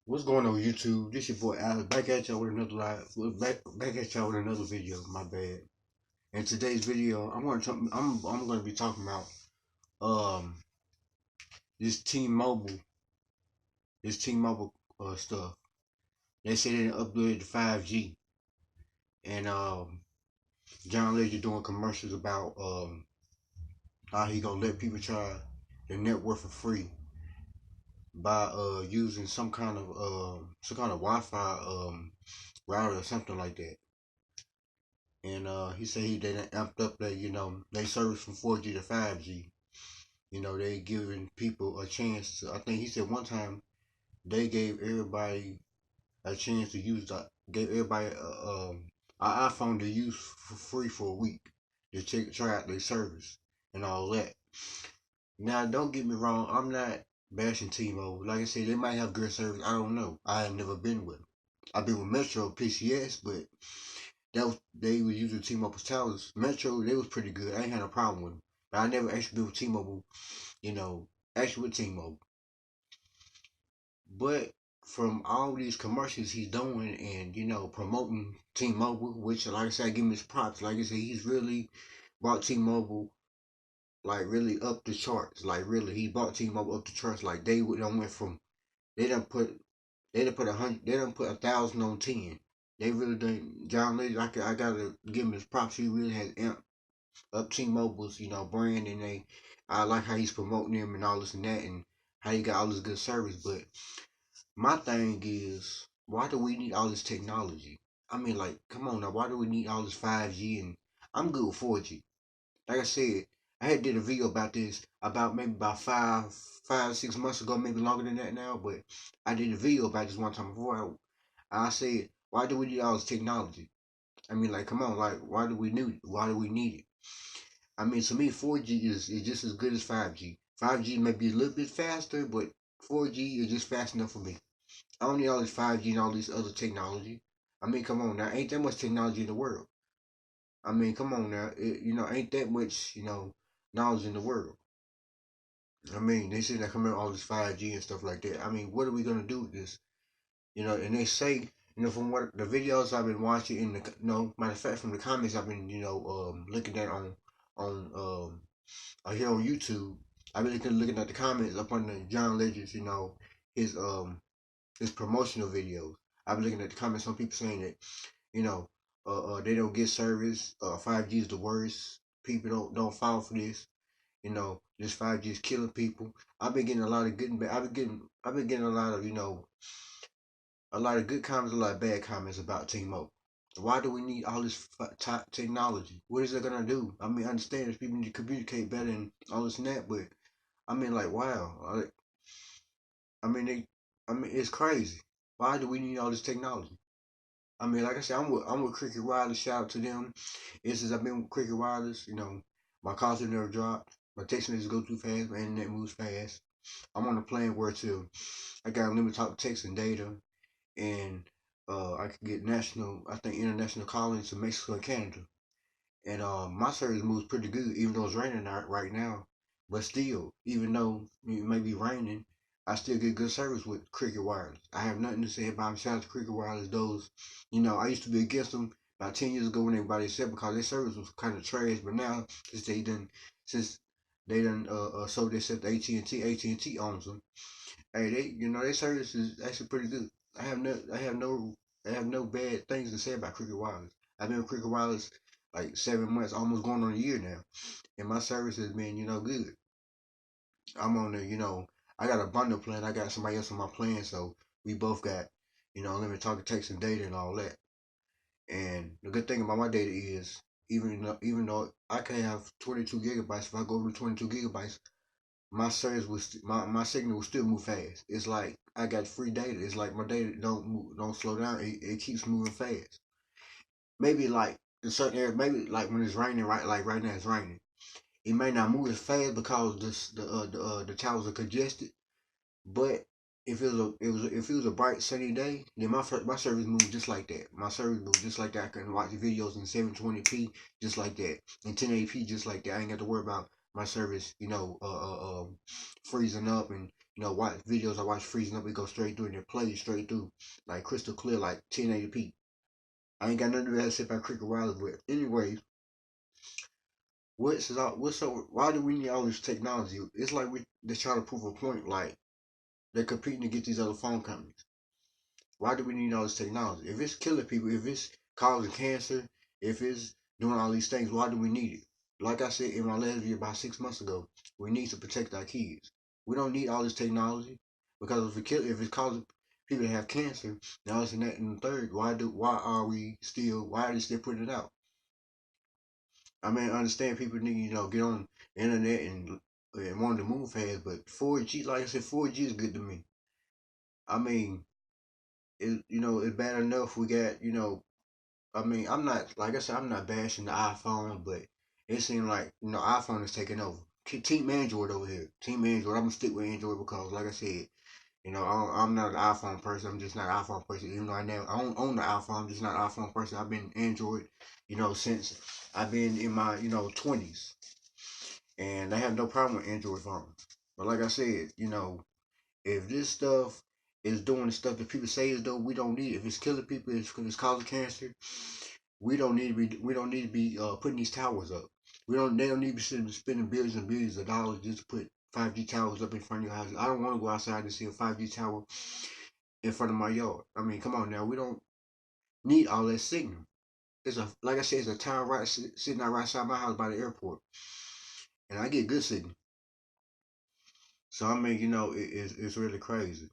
What's going on YouTube? This your boy Alex back at y'all with another back at y'all with another video. My bad. In today's video, I'm going to be talking about um this T-Mobile stuff. They say they upgraded to 5G, and John Legend doing commercials about how he gonna let people try the network for free by using some kind of Wi-Fi router or something like that. And he said they done amped up they service from 4G to 5G. They giving people a chance to. I think he said one time they gave everybody a chance to gave everybody an iPhone to use for free for a week to try out their service and all that. Now, don't get me wrong, I'm not bashing T-Mobile. Like I said, they might have good service. I don't know. I have never been with them. I've been with Metro PCS, but they was using T-Mobile towers. Metro, they was pretty good. I ain't had no problem with them. But I never actually been with T-Mobile, actually with T-Mobile. But from all these commercials he's doing and, promoting T-Mobile, which, like I said, I give him his props. Like I said, he's really brought T-Mobile, like, really up the charts. Like, really, he brought T-Mobile up the charts. Like, they done went from, they done put, they done put 100, they done put 1,000 on 10. They really done, John Legend, I gotta give him his props. He really has amped up T-Mobile's, brand, and I like how he's promoting them and all this and that, and how he got all this good service. But my thing is, why do we need all this technology? I mean, like, come on now, why do we need all this 5G? And I'm good with 4G. Like I said, I had did a video about this about maybe about 6 months ago, maybe longer than that now. But I did a video about this one time before. I said, why do we need all this technology? I mean, like, come on, like, why do we need it? Why do we need it? I mean, to me, 4G is just as good as 5G. 5G may be a little bit faster, but 4G is just fast enough for me. I don't need all this 5G and all this other technology. I mean, come on now, ain't that much technology in the world? I mean, come on now, ain't that much, knowledge in the world. I mean, they say that coming out all this 5G and stuff like that. I mean, what are we gonna do with this? And they say, from what the videos I've been watching in the, matter of fact, from the comments I've been, looking at on here on YouTube, I've been looking at the comments up on the John Legend's, his his promotional videos. I've been looking at the comments. Some people saying that, you know, they don't get service. 5G is the worst. People don't fall for this. This 5G is killing people. I've been getting a lot of good and bad. I've been getting a lot of a lot of good comments, a lot of bad comments about T-Mobile. Why do we need all this top technology? What is it gonna do? I mean, I understand if people need to communicate better and all this and that, but I mean, like, wow. I mean, it's crazy. Why do we need all this technology? I mean, like I said, I'm with Cricket Wireless. Shout out to them. It's since I've been with Cricket Wireless, my calls have never dropped. My text messages go too fast. My internet moves fast. I'm on a plan where I got unlimited talk, text, and data, and I can get international calling to Mexico and Canada. And my service moves pretty good, even though it's raining out right now. But still, even though it may be raining, I still get good service with Cricket Wireless. I have nothing to say about them. Shout out to Cricket Wireless. Those, I used to be against them about 10 years ago when everybody said because their service was kind of trash. But now, since they done sold their stuff to AT&T owns them. Hey, their service is actually pretty good. I have no bad things to say about Cricket Wireless. I've been with Cricket Wireless like 7 months, almost going on a year now, and my service has been, good. I'm on the, I got a bundle plan. I got somebody else on my plan, so we both got, unlimited talking, text, and data and all that. And the good thing about my data is, even though I can have 22 gigabytes, if I go over 22 gigabytes, my service my signal will still move fast. It's like I got free data. It's like my data don't slow down. It keeps moving fast. Maybe like in certain areas, maybe like when it's raining, right now it's raining. It may not move as fast because the towers are congested. But if it was a bright sunny day, then my service moves just like that. My service moves just like that. I can watch videos in 720p just like that, in 1080p just like that. I ain't got to worry about my service, freezing up and watch videos I watch freezing up, it goes straight through and it plays straight through, like crystal clear, like 1080p. I ain't got nothing to do that except I cricket wireless with. Anyways, what's so why do we need all this technology? It's like they're trying to prove a point, like they're competing to get these other phone companies. Why do we need all this technology? If it's killing people, if it's causing cancer, if it's doing all these things, why do we need it? Like I said in my last video about 6 months ago, we need to protect our kids. We don't need all this technology because if it's causing people to have cancer, now it's in that and the third. Why are they still putting it out? I mean, I understand people need get on the internet and want to move fast, but 4G, like I said, 4G is good to me. I mean, it's bad enough we got I mean, I'm not like I said, I'm not bashing the iPhone, but it seems like iPhone is taking over. Team Android over here, Team Android. I'm gonna stick with Android because, like I said, I'm not an iPhone person. I'm just not an iPhone person. Even though I don't own the iPhone, I'm just not an iPhone person. I've been Android, since I've been in my 20s, and I have no problem with Android phones. But like I said, if this stuff is doing the stuff that people say is doing, we don't need it. If it's killing people, it's causing cancer. We don't need to be putting these towers up. They don't need to be spending billions and billions of dollars just to put 5G towers up in front of your house. I don't want to go outside and see a 5G tower in front of my yard. I mean, come on now, we don't need all that signal. Like I said, it's a tower sitting out right outside my house by the airport, and I get good signal. So I mean, it's really crazy.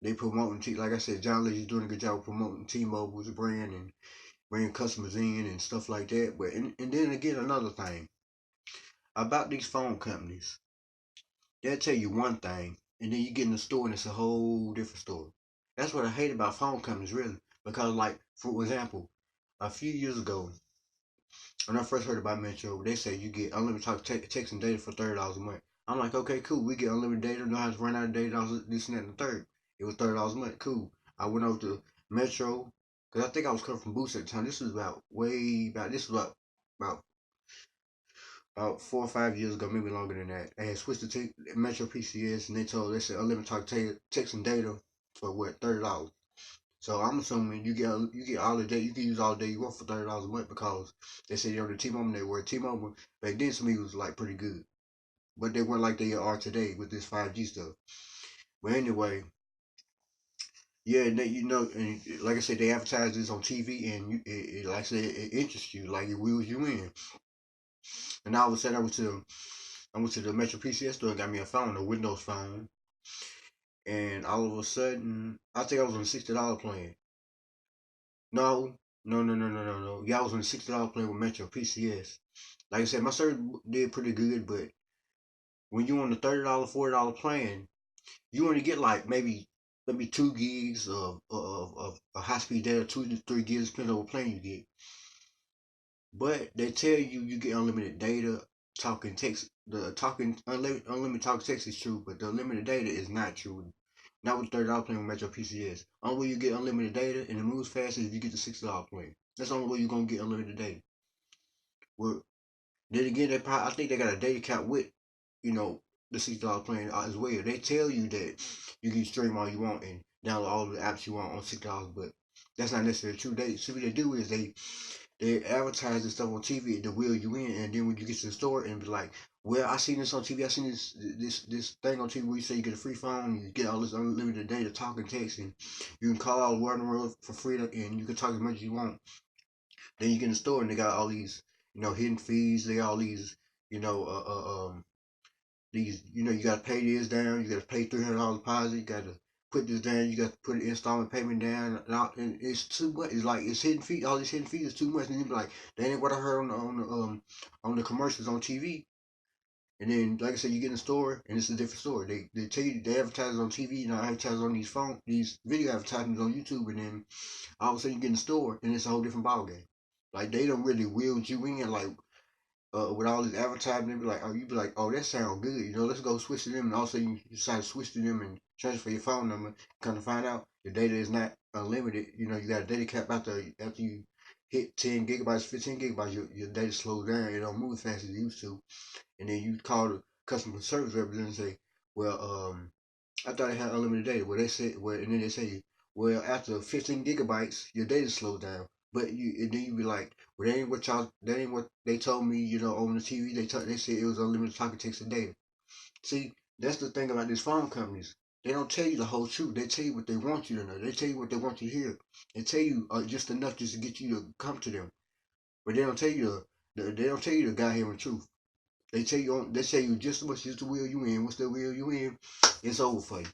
They promoting like I said, John Legend's doing a good job promoting T-Mobile's brand and bringing customers in and stuff like that. But and then again, another thing about these phone companies, they'll tell you one thing, and then you get in the store and it's a whole different story. That's what I hate about phone companies, really, because like for example, a few years ago, when I first heard about Metro, they said you get unlimited talk, text, and data for $30 a month. I'm like, okay, cool. We get unlimited data. Know how to run out of data. This and that and the third. It was $30 a month. Cool. I went over to Metro because I think I was coming from Boost at the time. This was about 4 or 5 years ago, maybe longer than that. I had switched to Metro PCS, and they said unlimited talk, text, and data for what $30. So I'm assuming you get all the day. You can use all the day you want for $30 a month because they say the T-Mobile network. T-Mobile back then to me was like pretty good, but they weren't like they are today with this 5G stuff. But anyway, yeah, and and like I said, they advertise this on TV, and like I said, it interests you, like it wheels you in. And all of a sudden, I went to the Metro PCS store and got me a phone, a Windows phone, and all of a sudden, I think I was on a $60 plan. No, no. Yeah, I was on a $60 plan with Metro PCS. Like I said, my service did pretty good, but when you on the $30, $40 plan, you only get like maybe 2 gigs of high speed data, 2 to 3 gigs, depending on what plan you get. But they tell you get unlimited data, talking text. The talking unlimited talking text is true, but the unlimited data is not true. Not with $30 plan with Metro PCS. Only way you get unlimited data and it moves fast is if you get the $60 plan. That's the only way you're gonna get unlimited data. Well, then again, I think they got a data cap with, the $60 plan as well. They tell you that you can stream all you want and download all the apps you want on $60, but that's not necessarily true. What they do is they advertise this stuff on TV to wheel you in, and then when you get to the store and be like, well, I seen this on TV, I seen this thing on TV where you say you get a free phone, you get all this unlimited data, talking, text, and you can call all the world for free, and you can talk as much as you want. Then you get in the store and they got all these, hidden fees. They got all these, these, you got to pay this down. You got to pay $300 deposit. You got to put this down. You got to put an installment payment down. And it's too much. It's like it's hidden fees. All these hidden fees is too much. And you be like, that ain't what I heard on the commercials on TV. And then, like I said, you get in the store and it's a different story. They tell you they advertise on TV, advertise on these video advertisements on YouTube, and then all of a sudden you get in the store and it's a whole different ballgame. Like they don't really wheel you in like with all this advertising. They be like, you be like, oh, that sounds good. Let's go switch to them. And all of a sudden you decide to switch to them and transfer your phone number. Kind of find out your data is not unlimited. You got a data cap after you hit 10 gigabytes, 15 gigabytes. Your data slows down. It don't move as fast as it used to. And then you call the customer service representative and say, well, I thought it had unlimited data. Well, they said, well, and then they say, well, after 15 gigabytes, your data slows down. But and then you be like, well, that ain't what they told me, on the TV. They said it was unlimited talking, text, and data. See, that's the thing about these phone companies. They don't tell you the whole truth. They tell you what they want you to know. They tell you what they want you to hear. They tell you just enough just to get you to come to them. But they don't tell you they don't tell you the God-given truth. They tell you just as much as the wheel you in. Once the wheel you in, it's over for you.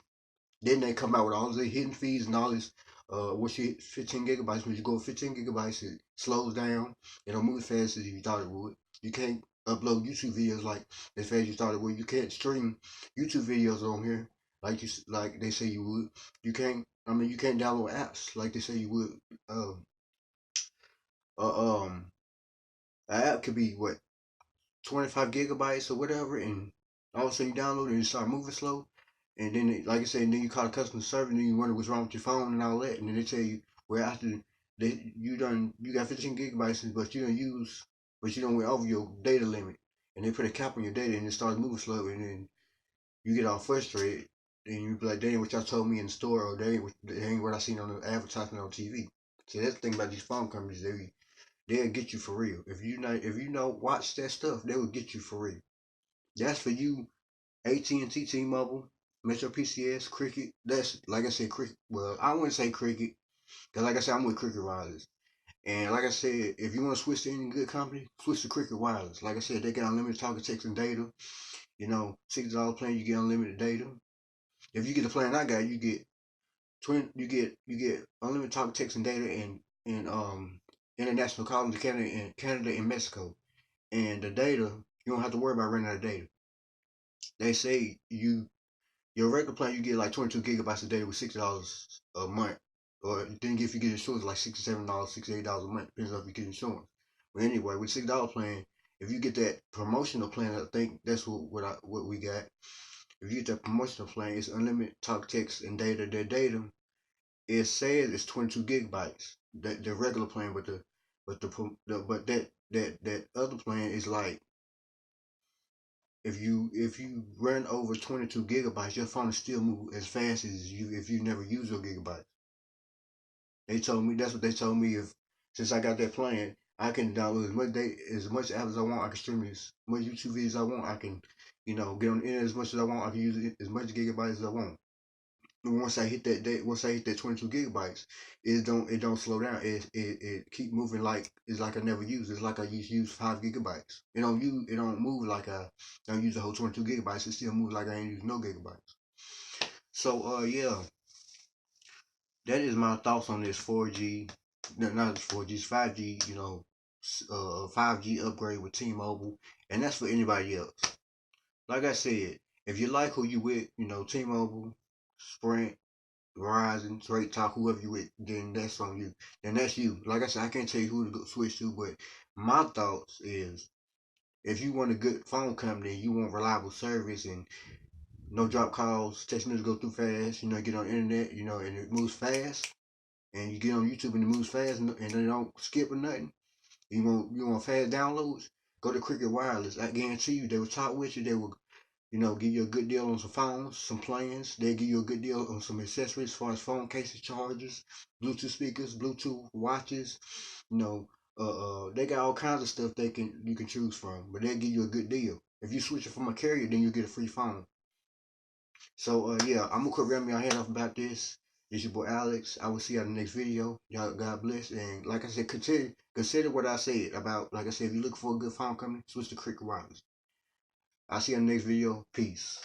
Then they come out with all the hidden fees and all this. Once you hit 15 gigabytes, when you go 15 gigabytes, it slows down. It don't move as fast as you thought it would. You can't upload YouTube videos like as fast as you thought it would. You can't stream YouTube videos on here like they say you would. You can't. I mean, you can't download apps like they say you would. Uh, uh, um, an app could be what 25 gigabytes or whatever, and all of a sudden you download it and it start moving slow. And then, like I said, and then you call the customer service and then you wonder what's wrong with your phone and all that. And then they tell you, well, after you got 15 gigabytes, but you don't went over your data limit. And they put a cap on your data and it starts moving slow. And then you get all frustrated. And you be like, that ain't what y'all told me in the store, or that ain't what I seen on the advertisement on TV. See, that's the thing about these phone companies. They'll get you for real. If you know watch that stuff, they will get you for real. That's for you, AT&T, T-Mobile, Metro PCS, Cricket. That's like I said, Cricket. Well, I wouldn't say Cricket, cause like I said, I'm with Cricket Wireless. And like I said, if you want to switch to any good company, switch to Cricket Wireless. Like I said, they got unlimited talking, text, and data. $60 plan, you get unlimited data. If you get the plan I got, you get unlimited talk, text, and data, and international calling to Canada and Mexico. And the data, you don't have to worry about running out of data. They say your regular plan you get like 22 gigabytes a day with $60 a month, or then if you get insurance like $67, $68 a month, depends on if you get insurance. But anyway, with $6 plan, if you get that promotional plan, I think that's what we got. If you get that promotional plan, it's unlimited talk, text, and data. Their data, it says it's 22 gigabytes. The regular plan, but that other plan is like if you run over 22 gigabytes, your phone still move as fast as you if you never use your gigabytes. That's what they told me. If since I got that plan, I can download as much apps as I want. I can stream as much YouTube videos as I want. I can, get on the internet as much as I want. I can use it as much gigabytes as I want. Once I hit once I hit that 22 gigabytes, it don't slow down. It keep moving like it's like I never used. It's like I use 5 gigabytes. It don't move like I don't use the whole 22 gigabytes. It still moves like I ain't use no gigabytes. So yeah, that is my thoughts on this 4G, not 4G, it's 5G. 5G upgrade with T-Mobile, and that's for anybody else. Like I said, if you like who you with, T-Mobile, Sprint, Verizon, Straight Talk, whoever you with, then that's on you. Then that's you. Like I said, I can't tell you who to switch to, but my thoughts is if you want a good phone company, you want reliable service and no drop calls, text messages go through fast, get on the internet, and it moves fast, and you get on YouTube and it moves fast and they don't skip or nothing. You want fast downloads? Go to Cricket Wireless. I guarantee you they will talk with you. They will give you a good deal on some phones, some plans. They give you a good deal on some accessories as far as phone cases, chargers, Bluetooth speakers, Bluetooth watches. They got all kinds of stuff you can choose from, but they give you a good deal. If you switch it from a carrier, then you get a free phone. So yeah, I'm gonna quit ramming y'all head off about this. It's your boy Alex. I will see y'all in the next video. Y'all, God bless. And like I said, consider what I said about, like I said, if you look for a good phone company, switch to Cricket Wireless. I'll see you in the next video. Peace.